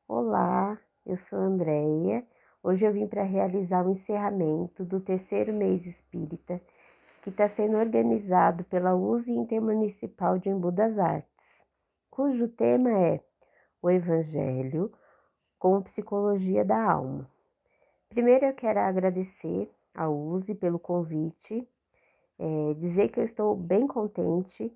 Olá, eu sou a Andreia. Hoje eu vim para realizar o encerramento do terceiro mês espírita, que está sendo organizado pela USE Intermunicipal de Embu das Artes, cujo tema é o Evangelho como Psicologia da Alma. Primeiro eu quero agradecer à USE pelo convite, dizer que eu estou bem contente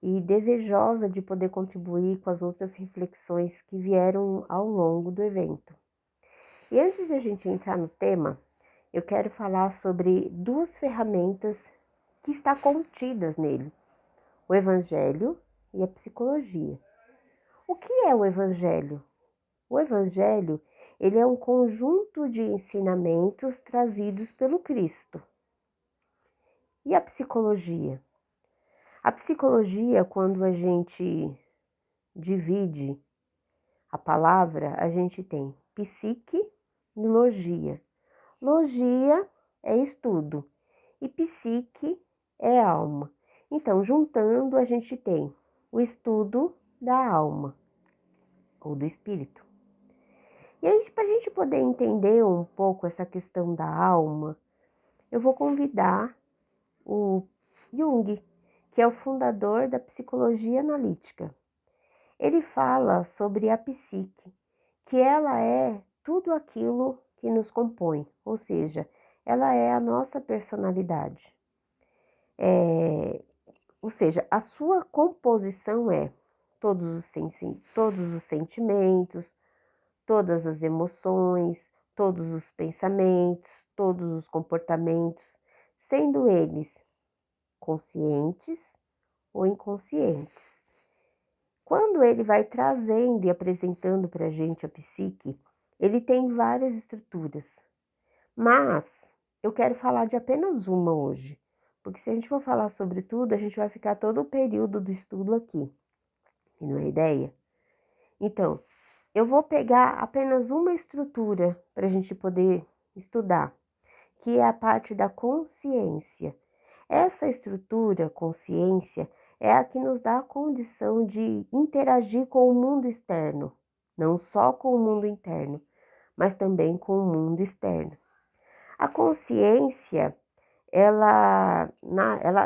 e desejosa de poder contribuir com as outras reflexões que vieram ao longo do evento. E antes de a gente entrar no tema, eu quero falar sobre duas ferramentas que estão contidas nele: o Evangelho e a psicologia. O que é o Evangelho? O Evangelho, ele é um conjunto de ensinamentos trazidos pelo Cristo. E a psicologia? A psicologia, quando a gente divide a palavra, a gente tem psique e logia. Logia é estudo e psique é alma. Então, juntando, a gente tem o estudo da alma ou do espírito. E aí, para a gente poder entender um pouco essa questão da alma, eu vou convidar o Jung, que é o fundador da psicologia analítica. Ele fala sobre a psique, que ela é tudo aquilo que nos compõe, ou seja, ela é a nossa personalidade. Ou seja, a sua composição é todos os sentimentos, todas as emoções, todos os pensamentos, todos os comportamentos, sendo eles conscientes ou inconscientes. Quando ele vai trazendo e apresentando para a gente a psique, ele tem várias estruturas, mas eu quero falar de apenas uma hoje, porque se a gente for falar sobre tudo, a gente vai ficar todo o período do estudo aqui, e não é ideia? Então, eu vou pegar apenas uma estrutura para a gente poder estudar, que é a parte da consciência. Essa estrutura, consciência, é a que nos dá a condição de interagir com o mundo externo, não só com o mundo interno, mas também com o mundo externo. A consciência, ela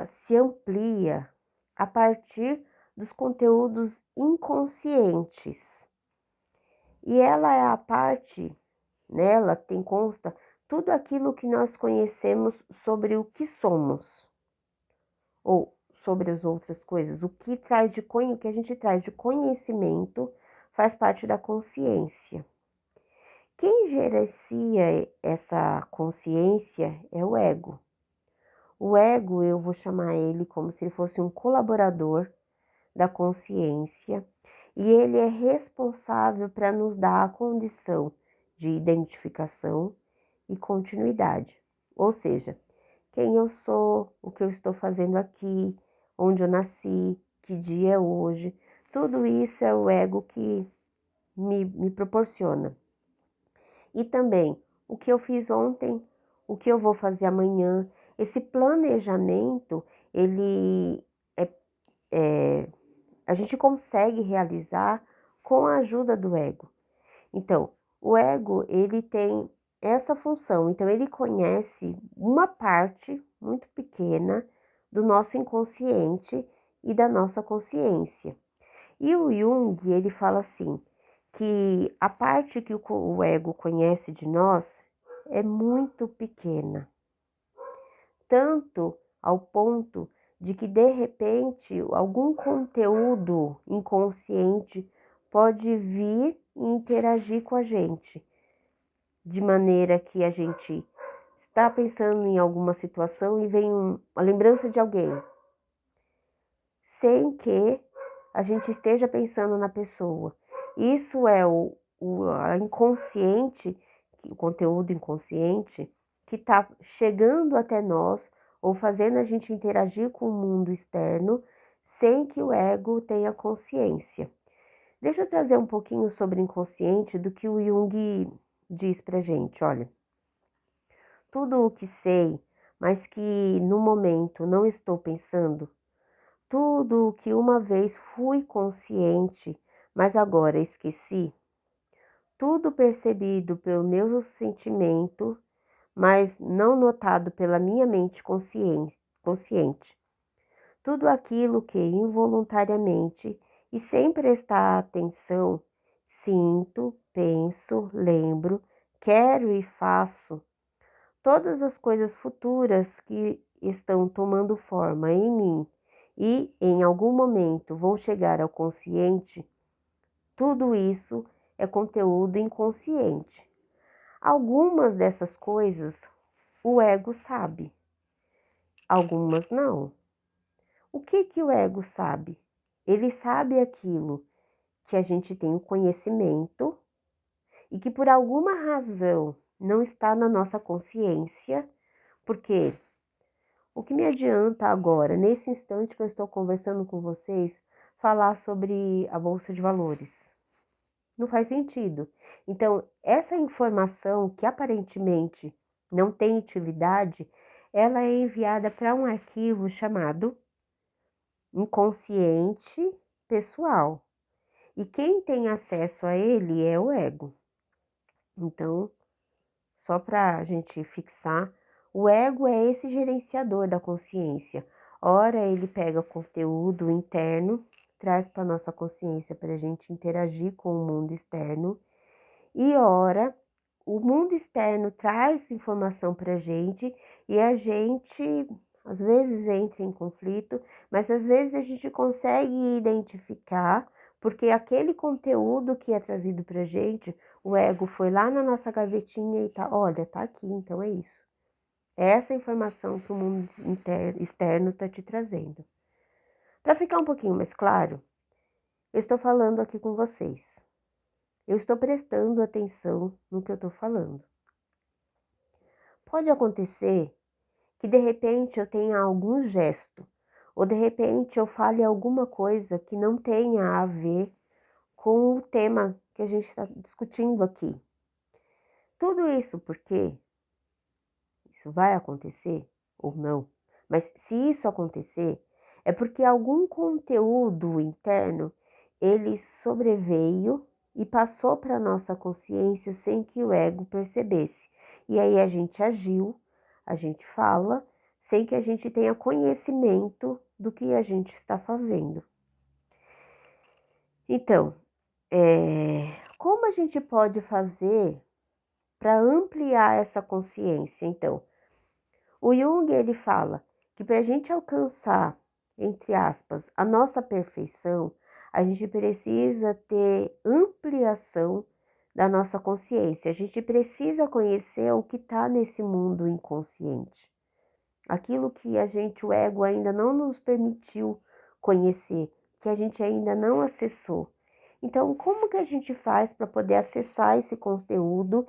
se amplia a partir dos conteúdos inconscientes. E ela é a parte, nela consta tudo aquilo que nós conhecemos sobre o que somos, ou sobre as outras coisas. O que a gente traz de conhecimento faz parte da consciência. Quem gerencia essa consciência é o ego. O ego, eu vou chamar ele como se ele fosse um colaborador da consciência, e ele é responsável para nos dar a condição de identificação e continuidade. Ou seja, quem eu sou, o que eu estou fazendo aqui, onde eu nasci, que dia é hoje, tudo isso é o ego que me proporciona. E também o que eu fiz ontem, o que eu vou fazer amanhã. Esse planejamento, ele a gente consegue realizar com a ajuda do ego. Então, o ego, ele tem essa função. Então, ele conhece uma parte muito pequena do nosso inconsciente e da nossa consciência. E o Jung, ele fala assim, que a parte que o ego conhece de nós é muito pequena, tanto ao ponto de que, de repente, algum conteúdo inconsciente pode vir e interagir com a gente, de maneira que a gente está pensando em alguma situação e vem uma lembrança de alguém, sem que a gente esteja pensando na pessoa. Isso é a inconsciente, o conteúdo inconsciente que está chegando até nós ou fazendo a gente interagir com o mundo externo sem que o ego tenha consciência. Deixa eu trazer um pouquinho sobre inconsciente do que o Jung diz pra gente. Olha, tudo o que sei, mas que no momento não estou pensando, tudo o que uma vez fui consciente, mas agora esqueci, tudo percebido pelo meu sentimento, mas não notado pela minha mente consciente. Tudo aquilo que involuntariamente e sem prestar atenção, sinto, penso, lembro, quero e faço. Todas as coisas futuras que estão tomando forma em mim e em algum momento vão chegar ao consciente, tudo isso é conteúdo inconsciente. Algumas dessas coisas o ego sabe, algumas não. O que o ego sabe? Ele sabe aquilo que a gente tem o conhecimento e que por alguma razão não está na nossa consciência, porque o que me adianta agora, nesse instante que eu estou conversando com vocês, falar sobre a Bolsa de Valores? Não faz sentido. Então, essa informação que aparentemente não tem utilidade, ela é enviada para um arquivo chamado inconsciente pessoal. E quem tem acesso a ele é o ego. Então, só para a gente fixar, o ego é esse gerenciador da consciência. Ora, ele pega conteúdo interno, traz para nossa consciência para a gente interagir com o mundo externo, e ora, o mundo externo traz informação para a gente e a gente às vezes entra em conflito, mas às vezes a gente consegue identificar, porque aquele conteúdo que é trazido para a gente, o ego foi lá na nossa gavetinha e tá, olha, tá aqui, então é isso. É essa informação que o mundo externo está te trazendo. Para ficar um pouquinho mais claro, eu estou falando aqui com vocês. Eu estou prestando atenção no que eu estou falando. Pode acontecer que de repente eu tenha algum gesto, ou de repente eu fale alguma coisa que não tenha a ver com o tema que a gente está discutindo aqui. Tudo isso porque isso vai acontecer ou não, mas se isso acontecer, é porque algum conteúdo interno ele sobreveio e passou para a nossa consciência sem que o ego percebesse. E aí a gente agiu, a gente fala, sem que a gente tenha conhecimento do que a gente está fazendo. Então, como a gente pode fazer para ampliar essa consciência? Então, o Jung ele fala que para a gente alcançar, entre aspas, a nossa perfeição, a gente precisa ter ampliação da nossa consciência. A gente precisa conhecer o que está nesse mundo inconsciente. Aquilo que a gente, o ego, ainda não nos permitiu conhecer, que a gente ainda não acessou. Então, como que a gente faz para poder acessar esse conteúdo,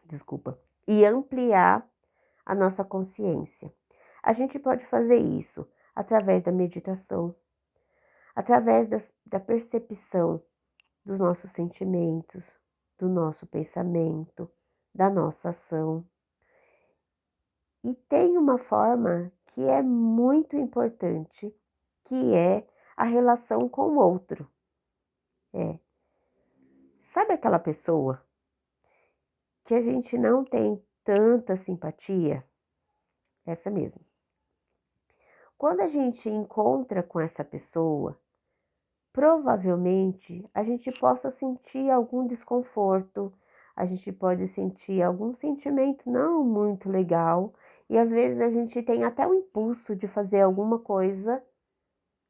desculpa, e ampliar a nossa consciência? A gente pode fazer isso através da meditação, através da percepção dos nossos sentimentos, do nosso pensamento, da nossa ação. E tem uma forma que é muito importante, que é a relação com o outro. Sabe aquela pessoa que a gente não tem tanta simpatia? Essa mesmo. Quando a gente encontra com essa pessoa, provavelmente a gente possa sentir algum desconforto, a gente pode sentir algum sentimento não muito legal, e às vezes a gente tem até o impulso de fazer alguma coisa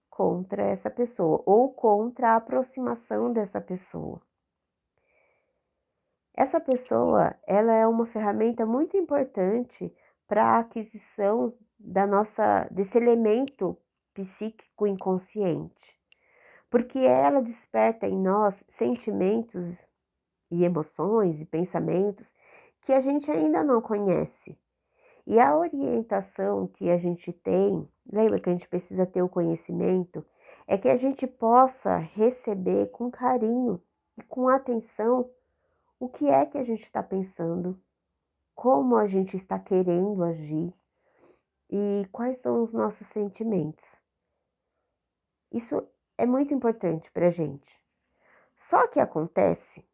contra essa pessoa ou contra a aproximação dessa pessoa. Essa pessoa, ela é uma ferramenta muito importante para a aquisição desse elemento psíquico inconsciente, porque ela desperta em nós sentimentos e emoções e pensamentos que a gente ainda não conhece. E a orientação que a gente tem, lembra que a gente precisa ter o conhecimento, é que a gente possa receber com carinho e com atenção o que é que a gente está pensando, como a gente está querendo agir e quais são os nossos sentimentos. Isso é muito importante para a gente. Só que acontece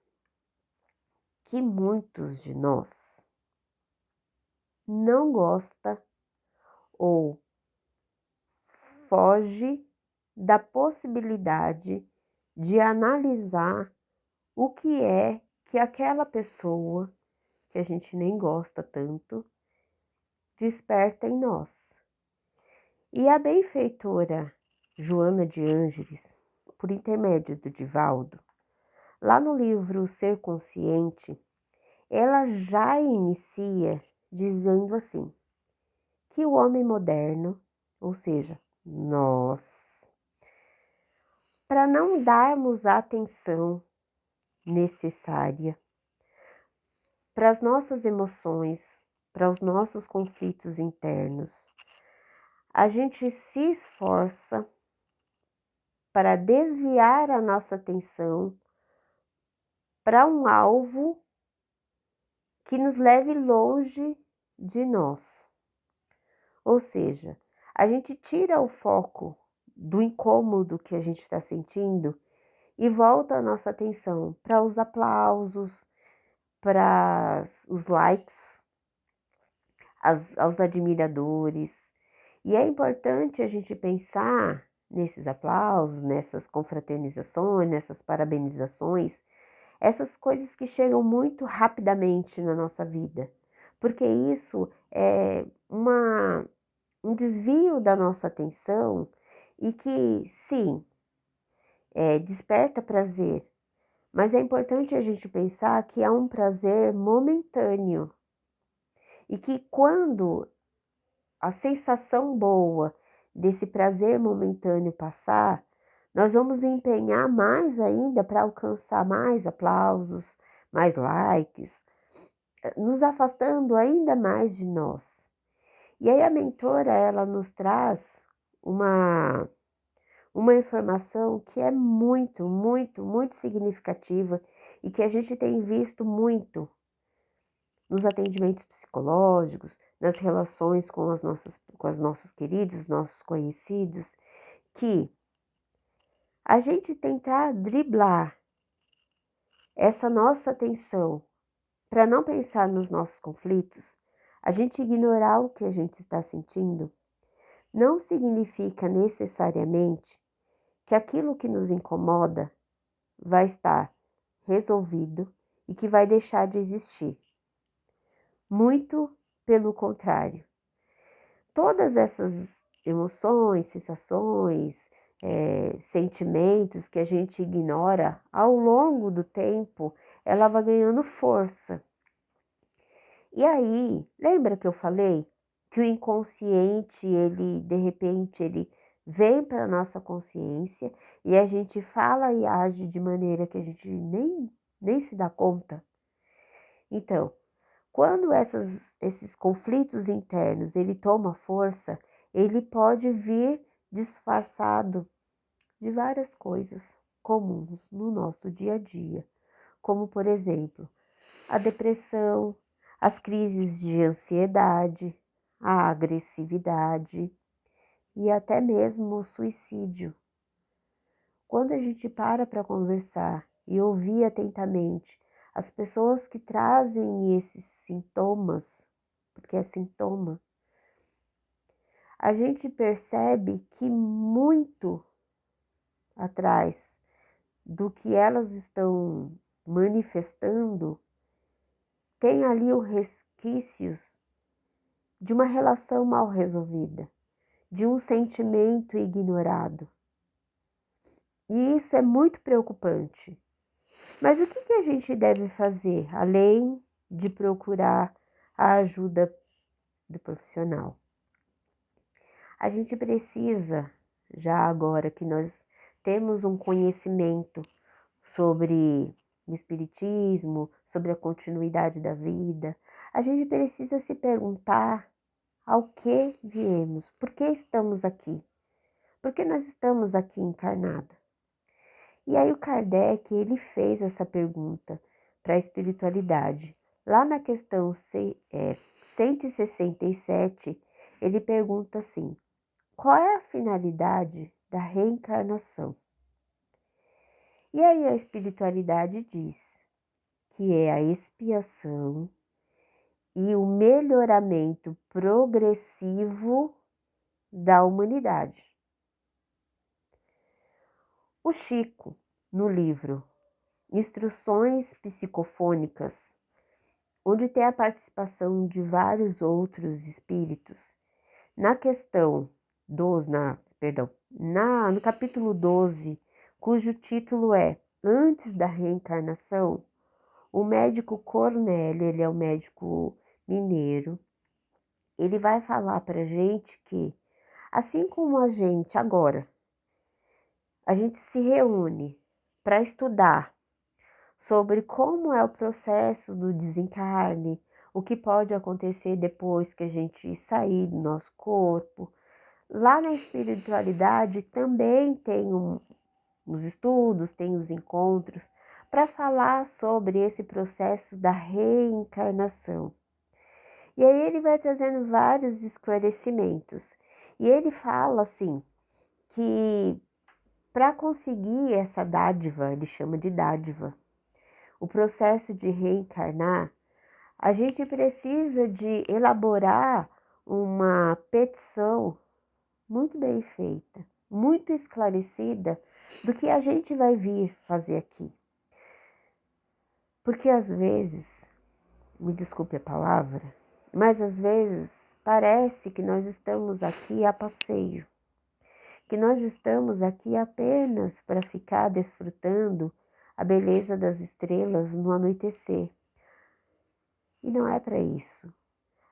que muitos de nós não gosta ou foge da possibilidade de analisar o que é que aquela pessoa, que a gente nem gosta tanto, desperta em nós. E a benfeitora Joana de Ângeles, por intermédio do Divaldo, lá no livro Ser Consciente, ela já inicia dizendo assim, que o homem moderno, ou seja, nós, para não darmos a atenção necessária para as nossas emoções, para os nossos conflitos internos, a gente se esforça para desviar a nossa atenção para um alvo que nos leve longe de nós. Ou seja, a gente tira o foco do incômodo que a gente está sentindo e volta a nossa atenção para os aplausos, para os likes, aos admiradores. E é importante a gente pensar nesses aplausos, nessas confraternizações, nessas parabenizações, essas coisas que chegam muito rapidamente na nossa vida, porque isso é um desvio da nossa atenção e que, sim, desperta prazer, mas é importante a gente pensar que é um prazer momentâneo e que quando a sensação boa desse prazer momentâneo passar, nós vamos empenhar mais ainda para alcançar mais aplausos, mais likes, nos afastando ainda mais de nós. E aí a mentora, ela nos traz uma informação que é muito, muito, muito significativa e que a gente tem visto muito nos atendimentos psicológicos, nas relações com os nossos queridos, nossos conhecidos, que a gente tentar driblar essa nossa atenção para não pensar nos nossos conflitos, a gente ignorar o que a gente está sentindo, não significa necessariamente que aquilo que nos incomoda vai estar resolvido e que vai deixar de existir. Muito pelo contrário. Todas essas emoções, sensações, sentimentos que a gente ignora ao longo do tempo, ela vai ganhando força. E aí, lembra que eu falei que o inconsciente, ele de repente, ele vem para a nossa consciência e a gente fala e age de maneira que a gente nem se dá conta? Então, quando esses conflitos internos ele toma força, ele pode vir disfarçado de várias coisas comuns no nosso dia a dia, como por exemplo, a depressão, as crises de ansiedade, a agressividade e até mesmo o suicídio. Quando a gente para conversar e ouvir atentamente as pessoas que trazem esses sintomas, porque é sintoma, a gente percebe que muito atrás do que elas estão manifestando tem ali os resquícios de uma relação mal resolvida, de um sentimento ignorado. E isso é muito preocupante. Mas o que a gente deve fazer, além de procurar a ajuda do profissional? A gente precisa, já agora que nós temos um conhecimento sobre o espiritismo, sobre a continuidade da vida, a gente precisa se perguntar ao que viemos, por que estamos aqui, por que nós estamos aqui encarnados. E aí o Kardec, ele fez essa pergunta para a espiritualidade. Lá na questão 167, ele pergunta assim, qual é a finalidade da reencarnação? E aí a espiritualidade diz que é a expiação e o melhoramento progressivo da humanidade. O Chico, no livro Instruções Psicofônicas, onde tem a participação de vários outros espíritos, na questão 12, no capítulo 12, cujo título é Antes da Reencarnação, o médico Cornélio, ele é um médico mineiro, ele vai falar para a gente que, assim como a gente agora, a gente se reúne para estudar sobre como é o processo do desencarne, o que pode acontecer depois que a gente sair do nosso corpo. Lá na espiritualidade também tem os estudos, tem os encontros para falar sobre esse processo da reencarnação. E aí ele vai trazendo vários esclarecimentos. E ele fala assim que para conseguir essa dádiva, ele chama de dádiva, o processo de reencarnar, a gente precisa de elaborar uma petição muito bem feita, muito esclarecida do que a gente vai vir fazer aqui. Porque às vezes, me desculpe a palavra, mas às vezes parece que nós estamos aqui a passeio, que nós estamos aqui apenas para ficar desfrutando a beleza das estrelas no anoitecer. E não é para isso.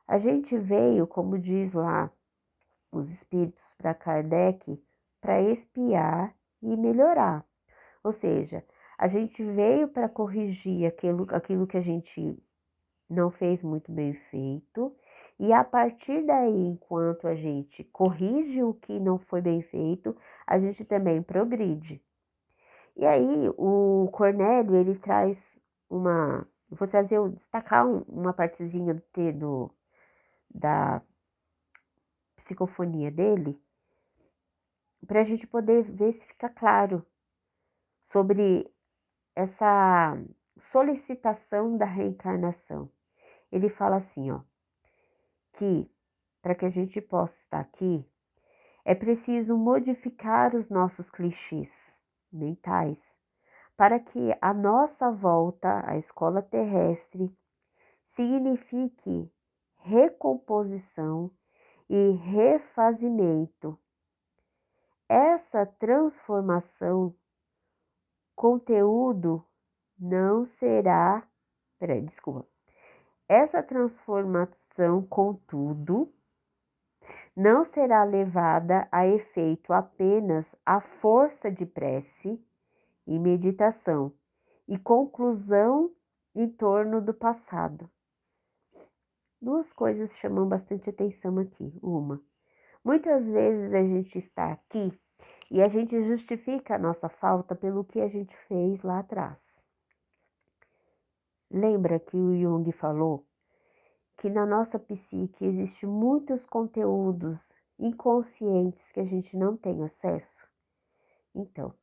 A gente veio, como diz lá os espíritos para Kardec, para expiar e melhorar. Ou seja, a gente veio para corrigir aquilo que a gente não fez muito bem feito, e a partir daí, enquanto a gente corrige o que não foi bem feito, a gente também progride. E aí, o Cornélio, ele traz vou destacar uma partezinha da psicofonia dele, para a gente poder ver se fica claro sobre essa solicitação da reencarnação. Ele fala assim, ó, que para que a gente possa estar aqui, é preciso modificar os nossos clichês mentais para que a nossa volta à escola terrestre signifique recomposição e refazimento. Essa transformação, conteúdo não será, essa transformação, contudo, não será levada a efeito apenas à força de prece e meditação e conclusão em torno do passado. Duas coisas chamam bastante atenção aqui. Uma, muitas vezes a gente está aqui e a gente justifica a nossa falta pelo que a gente fez lá atrás. Lembra que o Jung falou que na nossa psique existem muitos conteúdos inconscientes que a gente não tem acesso? Então,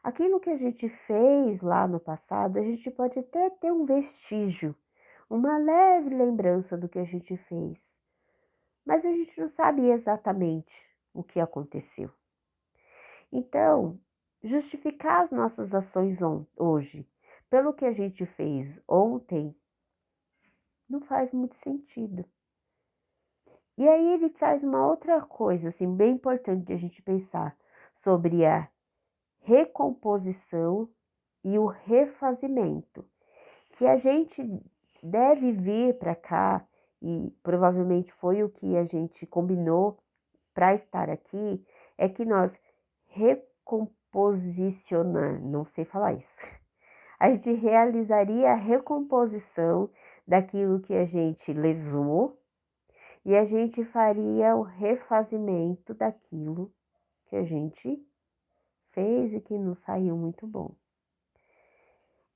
aquilo que a gente fez lá no passado, a gente pode até ter um vestígio, uma leve lembrança do que a gente fez, mas a gente não sabe exatamente o que aconteceu. Então, justificar as nossas ações hoje pelo que a gente fez ontem não faz muito sentido. E aí ele traz uma outra coisa, assim, bem importante de a gente pensar sobre a recomposição e o refazimento, que a gente deve vir para cá, e provavelmente foi o que a gente combinou para estar aqui, é que nós recomposicionar, não sei falar isso, a gente realizaria a recomposição daquilo que a gente lesou e a gente faria o refazimento daquilo que a gente fez e que não saiu muito bom.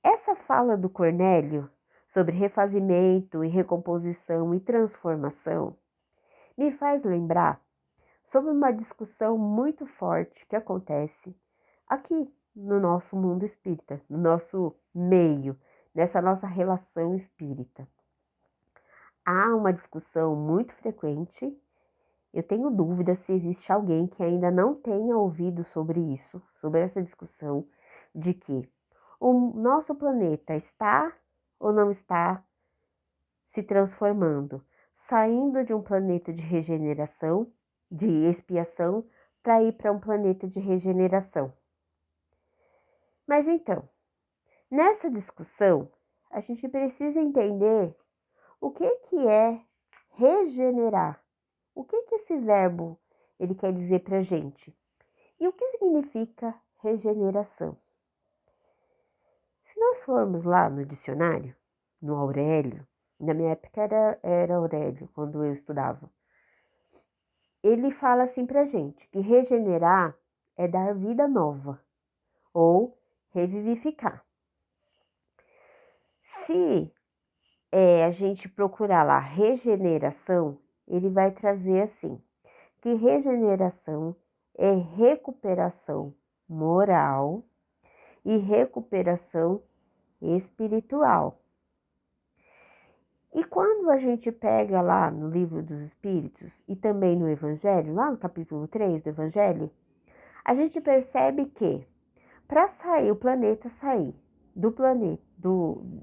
Essa fala do Cornélio sobre refazimento e recomposição e transformação me faz lembrar sobre uma discussão muito forte que acontece aqui no nosso mundo espírita, no nosso meio, nessa nossa relação espírita. Há uma discussão muito frequente. Eu tenho dúvida se existe alguém que ainda não tenha ouvido sobre isso, sobre essa discussão de que o nosso planeta está ou não está se transformando, saindo de um planeta de regeneração, de expiação, para ir para um planeta de regeneração. Mas então, nessa discussão, a gente precisa entender o que é regenerar. O que esse verbo ele quer dizer para a gente? E o que significa regeneração? Se nós formos lá no dicionário, no Aurélio, na minha época era Aurélio, quando eu estudava, ele fala assim para a gente, que regenerar é dar vida nova, ou revivificar. Se a gente procurar lá regeneração, ele vai trazer assim, que regeneração é recuperação moral e recuperação espiritual. E quando a gente pega lá no Livro dos Espíritos e também no Evangelho, lá no capítulo 3 do Evangelho, a gente percebe que para sair, o planeta sair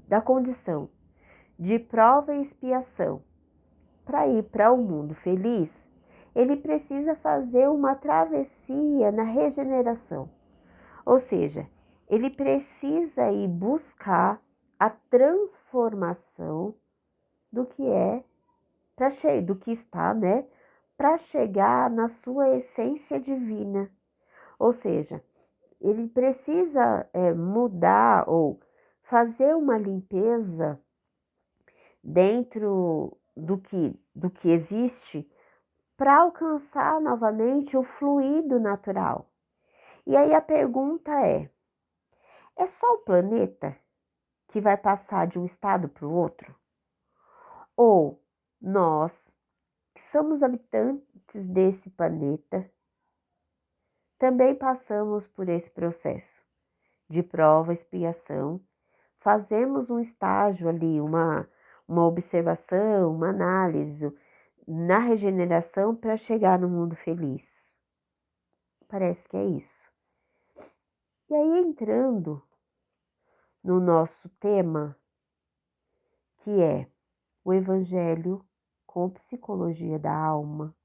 da condição de prova e expiação para ir para o mundo feliz, ele precisa fazer uma travessia na regeneração. Ou seja, ele precisa ir buscar a transformação do que do que está, né, para chegar na sua essência divina. Ou seja, ele precisa mudar ou fazer uma limpeza dentro do que existe para alcançar novamente o fluido natural. E aí a pergunta é só o planeta que vai passar de um estado para o outro? Ou nós, que somos habitantes desse planeta, também passamos por esse processo de prova, expiação, fazemos um estágio ali, uma observação, uma análise na regeneração para chegar no mundo feliz. Parece que é isso. E aí, entrando no nosso tema, que é o Evangelho com psicologia da alma.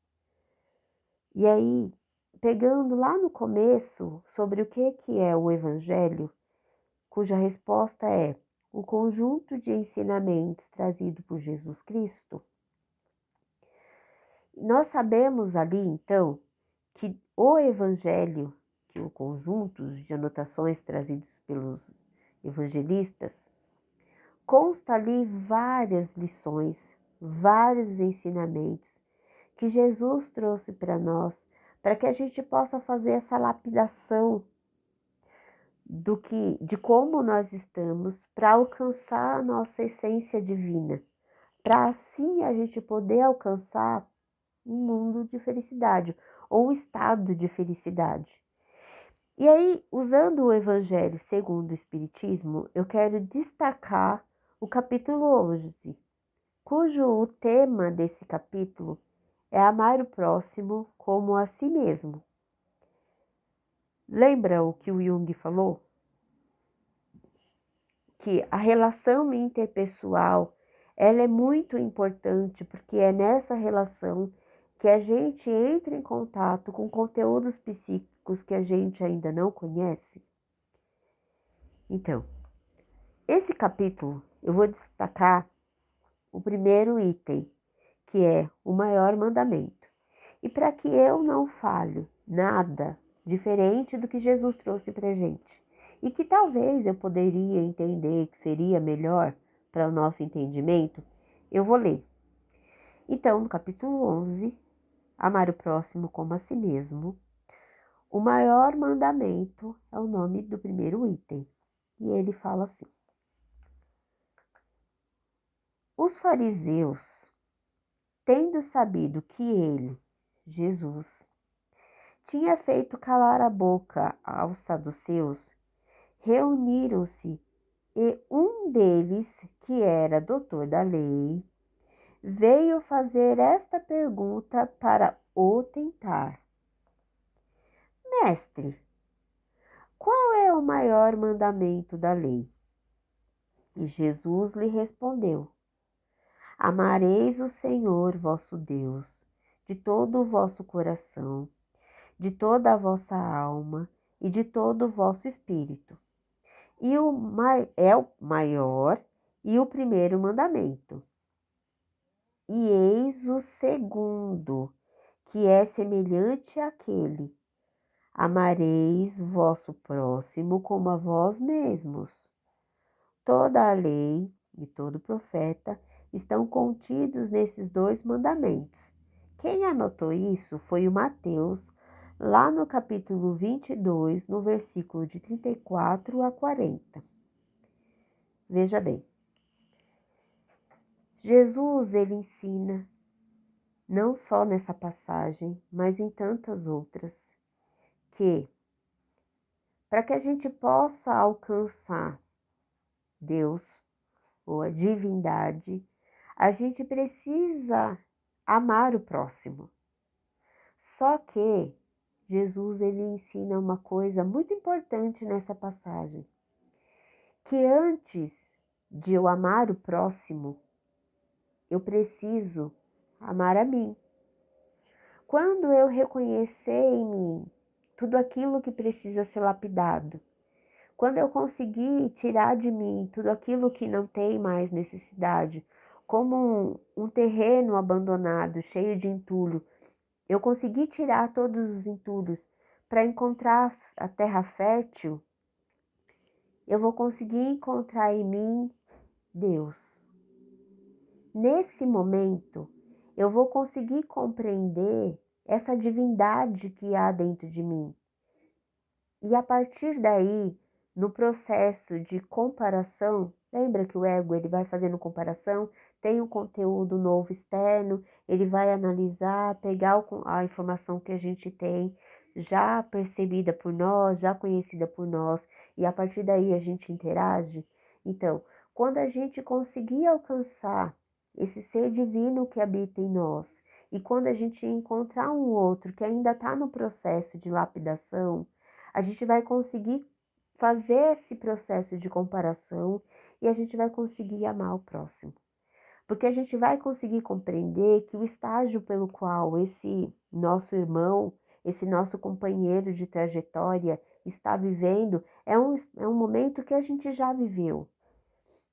E aí, pegando lá no começo sobre o que é o Evangelho, cuja resposta é o conjunto de ensinamentos trazido por Jesus Cristo, nós sabemos ali, então, que o Evangelho, que o conjunto de anotações trazidos pelos evangelistas, consta ali várias lições, vários ensinamentos que Jesus trouxe para nós, para que a gente possa fazer essa lapidação de como nós estamos para alcançar a nossa essência divina, para assim a gente poder alcançar um mundo de felicidade ou um estado de felicidade. E aí, usando o Evangelho segundo o Espiritismo, eu quero destacar o capítulo 11, cujo o tema desse capítulo é amar o próximo como a si mesmo. Lembra o que o Jung falou? Que a relação interpessoal ela é muito importante, porque é nessa relação que a gente entra em contato com conteúdos psíquicos que a gente ainda não conhece. Então, esse capítulo eu vou destacar o primeiro item, que é o maior mandamento. E para que eu não fale nada diferente do que Jesus trouxe para a gente, e que talvez eu poderia entender que seria melhor para o nosso entendimento, eu vou ler. Então, no capítulo 11, amar o próximo como a si mesmo, o maior mandamento é o nome do primeiro item. E ele fala assim: os fariseus, tendo sabido que ele, Jesus, tinha feito calar a boca aos saduceus reuniram-se e um deles, que era doutor da lei, veio fazer esta pergunta para o tentar: Mestre, qual é o maior mandamento da lei? E Jesus lhe respondeu: Amareis o Senhor vosso Deus de todo o vosso coração, de toda a vossa alma e de todo o vosso espírito. E é o maior e o primeiro mandamento. E eis o segundo, que é semelhante àquele: amareis o vosso próximo como a vós mesmos. Toda a lei e todo profeta estão contidos nesses dois mandamentos. Quem anotou isso foi o Mateus, lá no capítulo 22, no versículo de 34 a 40. Veja bem, Jesus, ele ensina, não só nessa passagem, mas em tantas outras, que para que a gente possa alcançar Deus ou a divindade, a gente precisa amar o próximo. Só que Jesus, ele ensina uma coisa muito importante nessa passagem, que antes de eu amar o próximo, eu preciso amar a mim. Quando eu reconhecer em mim tudo aquilo que precisa ser lapidado, quando eu conseguir tirar de mim tudo aquilo que não tem mais necessidade, como um terreno abandonado, cheio de entulho, eu consegui tirar todos os entulhos para encontrar a terra fértil, eu vou conseguir encontrar em mim Deus. Nesse momento, eu vou conseguir compreender essa divindade que há dentro de mim. E a partir daí, no processo de comparação, lembra que o ego ele vai fazendo comparação, tem um conteúdo novo externo, ele vai analisar, pegar a informação que a gente tem, já percebida por nós, já conhecida por nós, e a partir daí a gente interage. Então, quando a gente conseguir alcançar esse ser divino que habita em nós, e quando a gente encontrar um outro que ainda está no processo de lapidação, a gente vai conseguir fazer esse processo de comparação e a gente vai conseguir amar o próximo. Porque a gente vai conseguir compreender que o estágio pelo qual esse nosso irmão, esse nosso companheiro de trajetória está vivendo é um momento que a gente já viveu.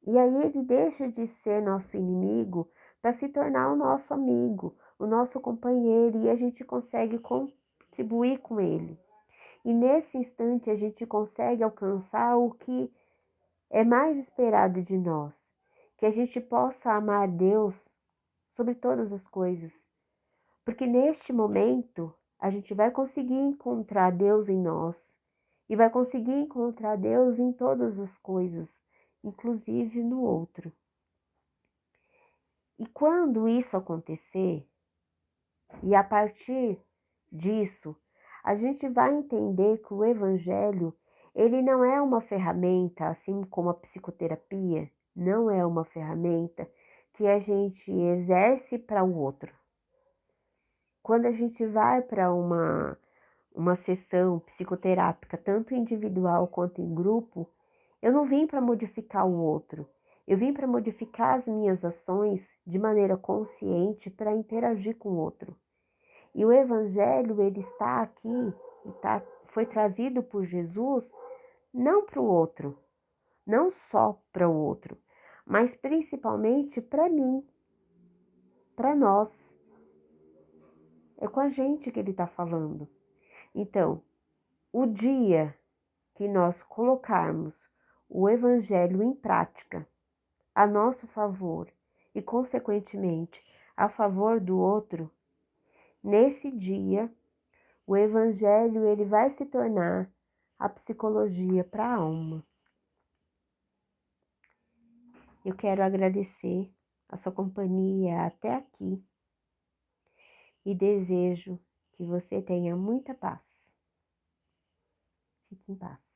E aí ele deixa de ser nosso inimigo para se tornar o nosso amigo, o nosso companheiro, e a gente consegue contribuir com ele. E nesse instante a gente consegue alcançar o que é mais esperado de nós, que a gente possa amar Deus sobre todas as coisas. Porque neste momento a gente vai conseguir encontrar Deus em nós e vai conseguir encontrar Deus em todas as coisas, inclusive no outro. E quando isso acontecer, e a partir disso, a gente vai entender que o evangelho, ele não é uma ferramenta, assim como a psicoterapia, não é uma ferramenta que a gente exerce para o outro. Quando a gente vai para uma sessão psicoterápica, tanto individual quanto em grupo, eu não vim para modificar o outro. Eu vim para modificar as minhas ações de maneira consciente para interagir com o outro. E o evangelho, ele está aqui, foi trazido por Jesus não para o outro, não só para o outro, mas principalmente para mim, para nós. É com a gente que ele está falando. Então, o dia que nós colocarmos o evangelho em prática, a nosso favor e, consequentemente, a favor do outro, nesse dia, o evangelho ele vai se tornar a psicologia para a alma. Eu quero agradecer a sua companhia até aqui e desejo que você tenha muita paz. Fique em paz.